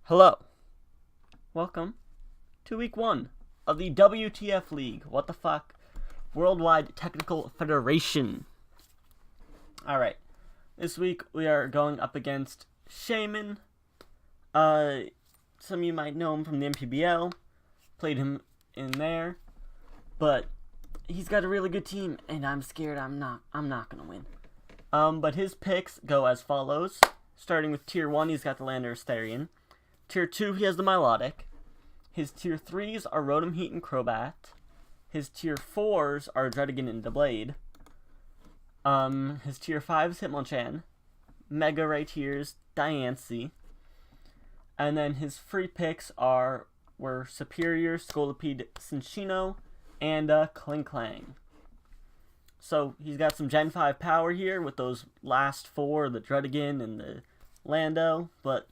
Hello. Welcome to week 1 of the WTF League. What the fuck? Worldwide Technical Federation. Alright. This week we are going up against Shaymin. Some of you might know him from the MPBL. Played him in there. But he's got a really good team, and I'm scared I'm not gonna win. But his picks go as follows. Starting with Tier 1, he's got the Lander Asterion. Tier 2, he has the Milotic. His Tier 3s are Rotom, Heat, and Crobat. His Tier 4s are Dredigan and Doublade. His Tier 5s, Hitmonchan. Mega Ray Tiers, Diancie. And then his free picks were Superior, Scolipede, Cinccino, and Klinklang. So he's got some Gen 5 power here with those last 4, the Dredigan and the Lando, but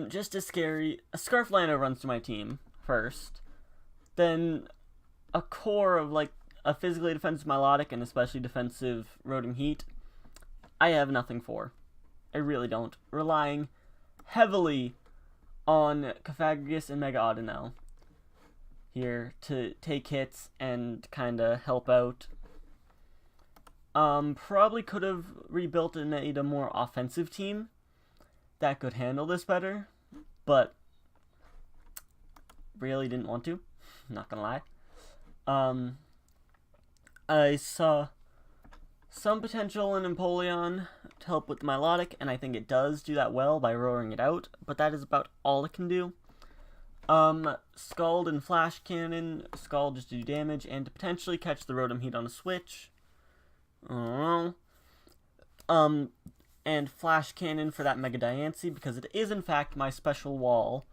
just as scary. A Scarf Lando runs through my team first. Then a core of like a physically defensive Milotic and especially defensive Rotom Heat. I have nothing for. I really don't. Relying heavily on Cofagrigus and Mega Audinel here to take hits and kind of help out. Probably could have rebuilt and made a more offensive team that could handle this better, but really didn't want to, not gonna lie. I saw some potential in Empoleon to help with Milotic, and I think it does do that well by roaring it out, but that is about all it can do. Scald and Flash Cannon. Scald just to do damage and to potentially catch the Rotom Heat on a switch. I don't know. And Flash Cannon for that Mega Diancie, because it is in fact my special wall.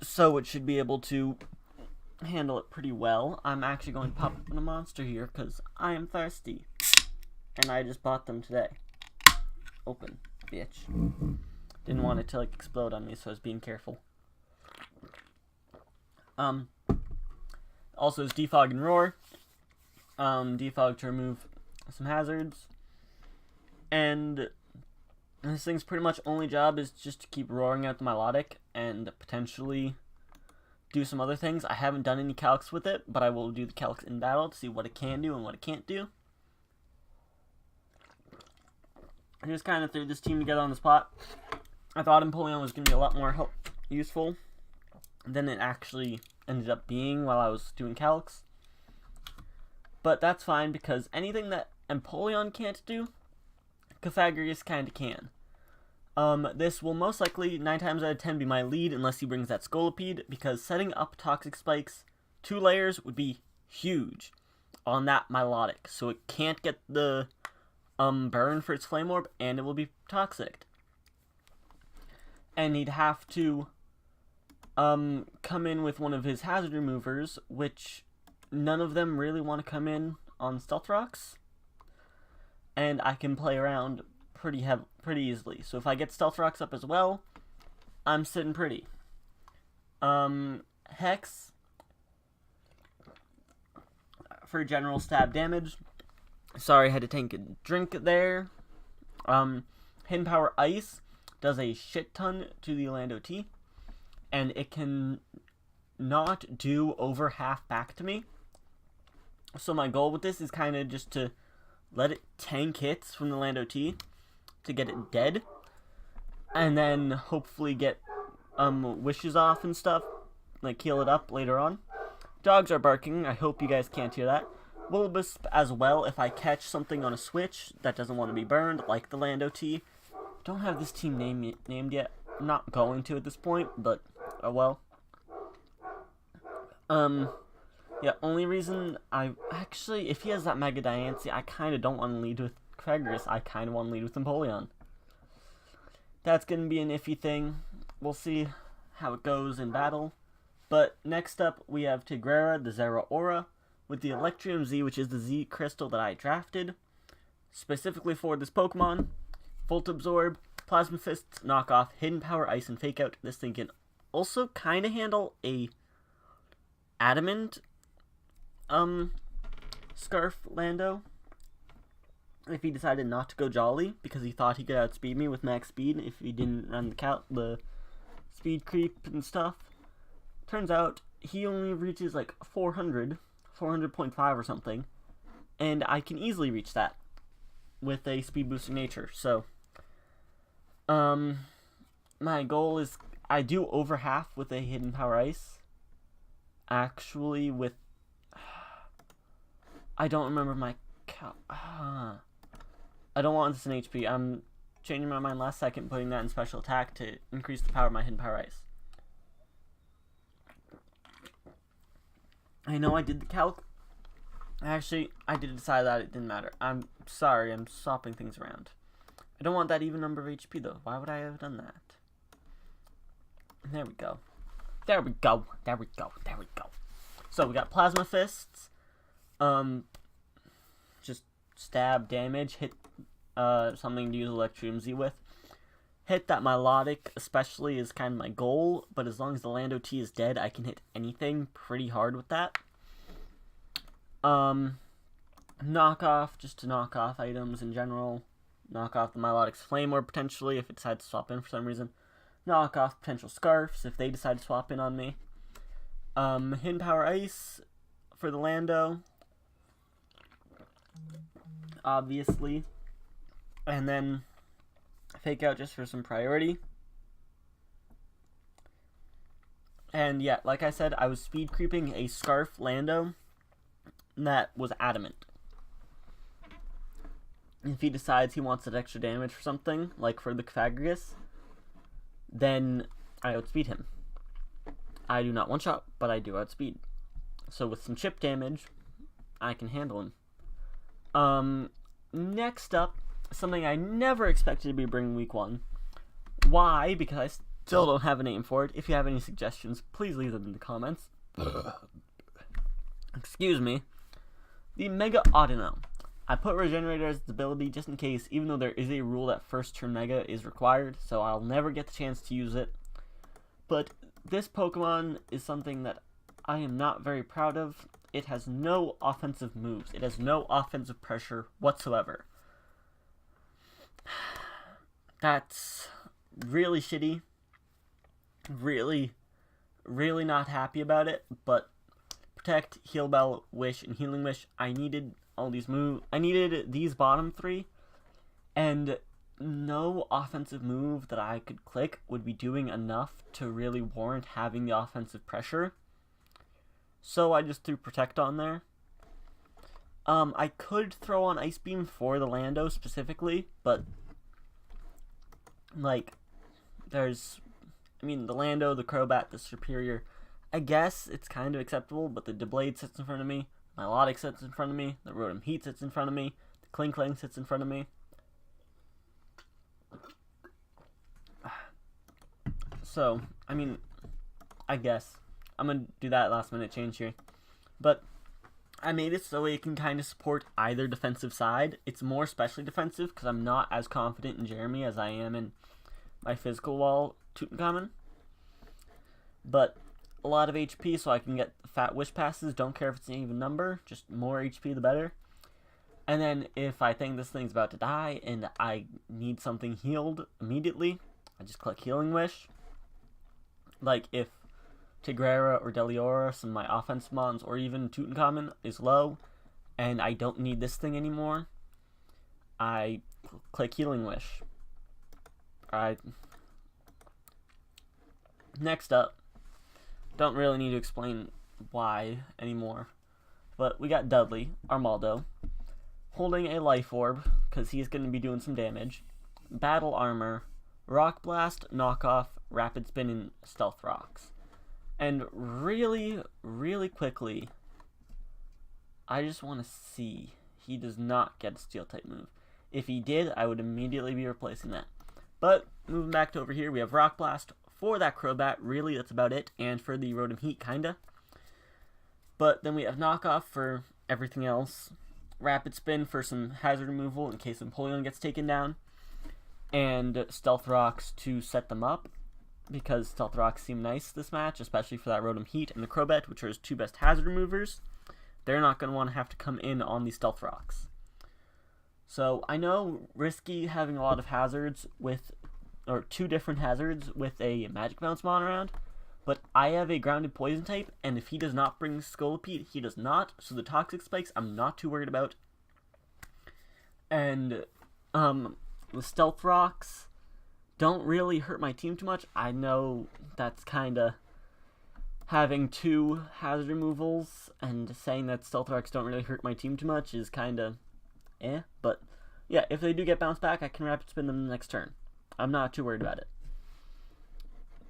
So it should be able to handle it pretty well. I'm actually going to pop open a monster here, because I am thirsty. And I just bought them today. Open, bitch. Didn't want it to like explode on me, so I was being careful. Also is Defog and Roar. Defog to remove some hazards. And this thing's pretty much only job is just to keep roaring out the Milotic and potentially do some other things. I haven't done any calcs with it, but I will do the calcs in battle to see what it can do and what it can't do. I just kind of threw this team together on the spot. I thought Empoleon was going to be a lot more useful than it actually ended up being while I was doing calcs. But that's fine, because anything that Empoleon can't do, Cofagrigus kinda can. This will most likely, 9 times out of 10, be my lead unless he brings that Scolipede, because setting up Toxic Spikes 2 layers would be huge on that Milotic. So it can't get the burn for its Flame Orb, and it will be toxic. And he'd have to come in with one of his hazard removers, which none of them really want to come in on Stealth Rocks. And I can play around pretty easily. So if I get Stealth Rocks up as well, I'm sitting pretty. Hex for general stab damage. Sorry, I had to take a drink there. Hidden Power Ice does a shit ton to the Lando T, and it can not do over half back to me. So my goal with this is kind of just to let it tank hits from the Lando T to get it dead, and then hopefully get wishes off and stuff, like heal it up later on. Dogs are barking. I hope you guys can't hear that. Will-O-Wisp as well if I catch something on a switch that doesn't want to be burned, like the Lando T. Don't have this team named yet. I'm not going to at this point, but oh well. Yeah, only reason if he has that Mega Diancie, I kind of don't want to lead with Cofagrigus. I kind of want to lead with Empoleon. That's going to be an iffy thing. We'll see how it goes in battle. But next up, we have Tigrera, the Zeraora, with the Electrium Z, which is the Z crystal that I drafted specifically for this Pokemon. Volt Absorb, Plasma Fist, Knock Off, Hidden Power, Ice, and Fake Out. This thing can also kind of handle a Adamant Scarf Lando. if he decided not to go Jolly because he thought he could outspeed me with max speed if he didn't run the speed creep and stuff. Turns out he only reaches like 400.5 or something, and I can easily reach that with a speed boosting nature. So my goal is I do over half with a hidden power ice. Actually, with I don't remember my I don't want this in HP. I'm changing my mind last second, putting that in special attack to increase the power of my hidden power ice. I know I did the calc. Actually, I did decide that it didn't matter. I'm sorry, I'm swapping things around. I don't want that even number of HP though. Why would I have done that? There we go. There we go. There we go. There we go. So we got Plasma Fists. Just stab damage. Hit something to use Electrium Z with. Hit that Melodic especially is kind of my goal, but as long as the Lando T is dead, I can hit anything pretty hard with that. Knock off, just to knock off items in general. Knock off the Melodic's Flame Orb potentially if it decides to swap in for some reason. Knock off potential Scarfs if they decide to swap in on me. Hidden Power Ice for the Lando. Obviously. And then Fake Out just for some priority. And yeah, like I said, I was speed creeping a Scarf Lando that was adamant. If he decides he wants that extra damage for something, like for the Cfagrigus, then I outspeed him. I do not one-shot, but I do outspeed. So with some chip damage, I can handle him. Next up, something I never expected to be bringing week 1. Why? Because I still don't have a name for it. If you have any suggestions, please leave them in the comments. Excuse me. The Mega Audino. I put Regenerator as its ability just in case, even though there is a rule that first turn Mega is required, so I'll never get the chance to use it. But this Pokemon is something that I am not very proud of. It has no offensive moves. It has no offensive pressure whatsoever. That's really shitty. Really, really not happy about it, but Protect, Heal Bell, Wish, and Healing Wish, I needed all these moves. I needed these bottom 3, and no offensive move that I could click would be doing enough to really warrant having the offensive pressure. So I just threw Protect on there. I could throw on Ice Beam for the Lando specifically, but like, there's, I mean, the Lando, the Crobat, the Superior, I guess it's kind of acceptable, but the Deblade sits in front of me, Melodic sits in front of me, the Rotom Heat sits in front of me, the Klinklang sits in front of me. So, I mean, I guess I'm going to do that last minute change here. But I made it so it can kind of support either defensive side. It's more specially defensive because I'm not as confident in Jeremy as I am in my physical wall Tutankhamun. But a lot of HP so I can get fat wish passes. Don't care if it's an even number. Just more HP the better. And then if I think this thing's about to die and I need something healed immediately, I just click Healing Wish. Like if Tigrera or Deliora, some of my offensive mons, or even Tutankhamun is low and I don't need this thing anymore, I click Healing Wish. Alright. Next up, don't really need to explain why anymore, but we got Dudley, Armaldo, holding a Life Orb, because he's going to be doing some damage, Battle Armor, Rock Blast, Knockoff, Rapid Spin, and Stealth Rocks. And really, really quickly, I just want to see, he does not get a Steel-type move. If he did, I would immediately be replacing that. But, moving back to over here, we have Rock Blast for that Crobat, really, that's about it, and for the Rotom Heat, kinda. But then we have Knockoff for everything else, Rapid Spin for some hazard removal in case Empoleon gets taken down, and Stealth Rocks to set them up, because Stealth Rocks seem nice this match, especially for that Rotom Heat and the Crobat, which are his 2 best hazard removers. They're not going to want to have to come in on these Stealth Rocks. So I know risky having a lot of hazards with, or 2 different hazards with a magic bounce mon around, but I have a grounded poison type, and if he does not bring Scolipede, he does not, so the toxic spikes I'm not too worried about. And the stealth rocks don't really hurt my team too much. I know that's kinda having 2 hazard removals and saying that stealth rocks don't really hurt my team too much is kinda but yeah, if they do get bounced back, I can rapid spin them the next turn. I'm not too worried about it.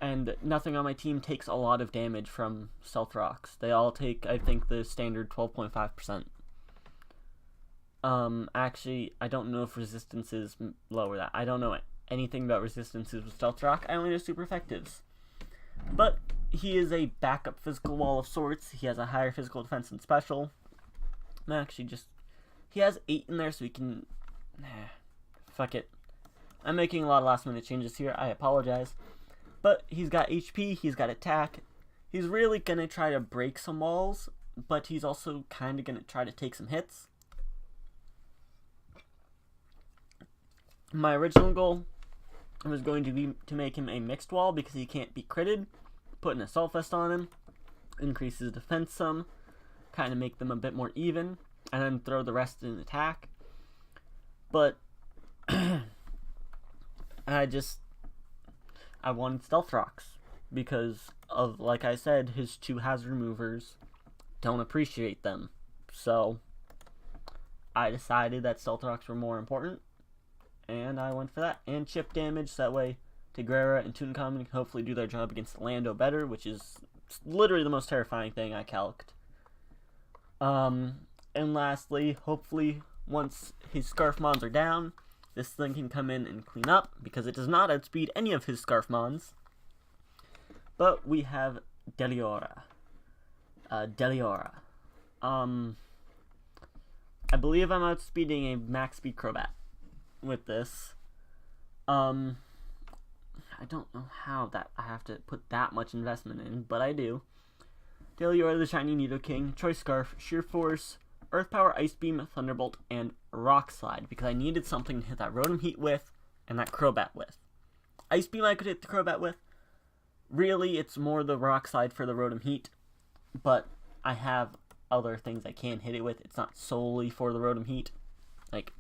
And nothing on my team takes a lot of damage from stealth rocks. They all take, I think, the standard 12.5%. Actually, I don't know if resistances lower that. I don't know anything about resistances with stealth rock. I only know super effectives. But he is a backup physical wall of sorts. He has a higher physical defense and special. Actually, he has 8 in there, so he can... fuck it. I'm making a lot of last minute changes here. I apologize. But he's got HP, he's got attack. He's really going to try to break some walls, but he's also kind of going to try to take some hits. My original goal was going to be to make him a mixed wall because he can't be critted. Put an assault vest on him, increases defense some, kind of make them a bit more even, and then throw the rest in attack. But I wanted stealth rocks because of, like I said, his 2 hazard removers don't appreciate them. So I decided that stealth rocks were more important, and I went for that. And chip damage, so that way Tigrera and Tutankhamun can hopefully do their job against Lando better, which is literally the most terrifying thing I calced. And lastly, hopefully, once his Scarf Mons are down, this thing can come in and clean up, because it does not outspeed any of his Scarf Mons. But we have Deliora. I believe I'm outspeeding a max speed Crobat with this. I don't know how that I have to put that much investment in, but I do. Deliora, the Shiny Nidoking, Choice Scarf, Sheer Force, Earth Power, Ice Beam, Thunderbolt, and Rock Slide, because I needed something to hit that Rotom Heat with and that Crobat with. Ice Beam I could hit the Crobat with. Really, it's more the Rock Slide for the Rotom Heat, but I have other things I can hit it with. It's not solely for the Rotom Heat. Like,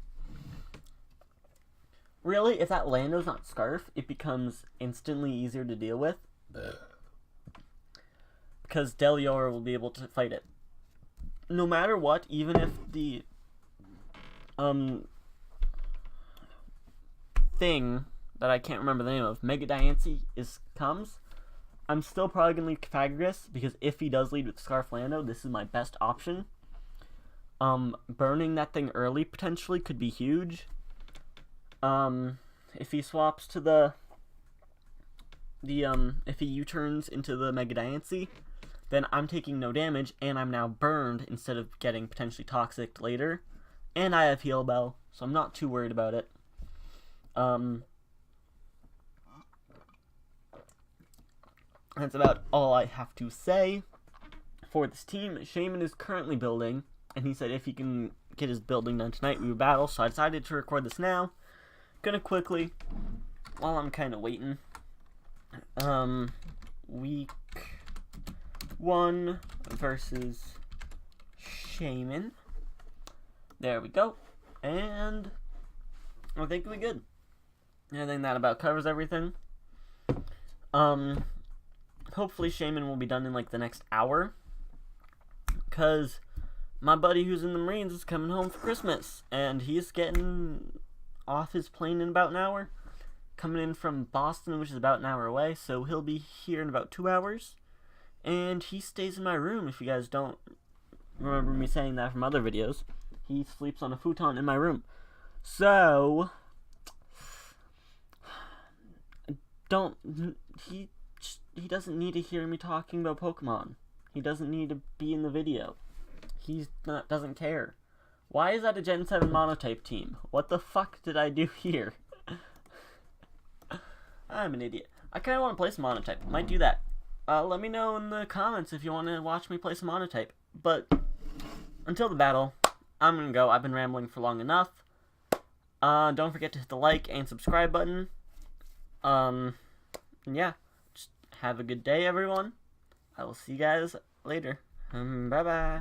really, if that Lando's not Scarf, it becomes instantly easier to deal with. Because Deliora will be able to fight it. No matter what, even if the thing that I can't remember the name of, Mega Diancie, comes, I'm still probably going to leave Pythagoras, because if he does lead with Scarf Lando, this is my best option. Burning that thing early potentially could be huge. If he swaps to if he U-turns into the Mega Diancie, then I'm taking no damage, and I'm now burned instead of getting potentially toxic later. And I have Heal Bell, so I'm not too worried about it. That's about all I have to say for this team. Shaymin is currently building, and he said if he can get his building done tonight, we would battle, so I decided to record this now. Gonna quickly, while I'm kind of waiting, week 1 versus Shaymin. There we go. And I think we'll be good. I think that about covers everything. Hopefully Shaymin will be done in like the next hour, because my buddy who's in the Marines is coming home for Christmas, and he's getting off his plane in about an hour, coming in from Boston, which is about an hour away, so he'll be here in about 2 hours. And he stays in my room. If you guys don't remember me saying that from other videos, he sleeps on a futon in my room. So he doesn't need to hear me talking about Pokemon. He doesn't need to be in the video. Doesn't care. Why is that a Gen 7 Monotype team? What the fuck did I do here? I'm an idiot. I kind of want to play some Monotype. Might do that. Let me know in the comments if you want to watch me play some Monotype. But until the battle, I'm going to go. I've been rambling for long enough. Don't forget to hit the like and subscribe button. Yeah, just have a good day, everyone. I will see you guys later. Bye bye.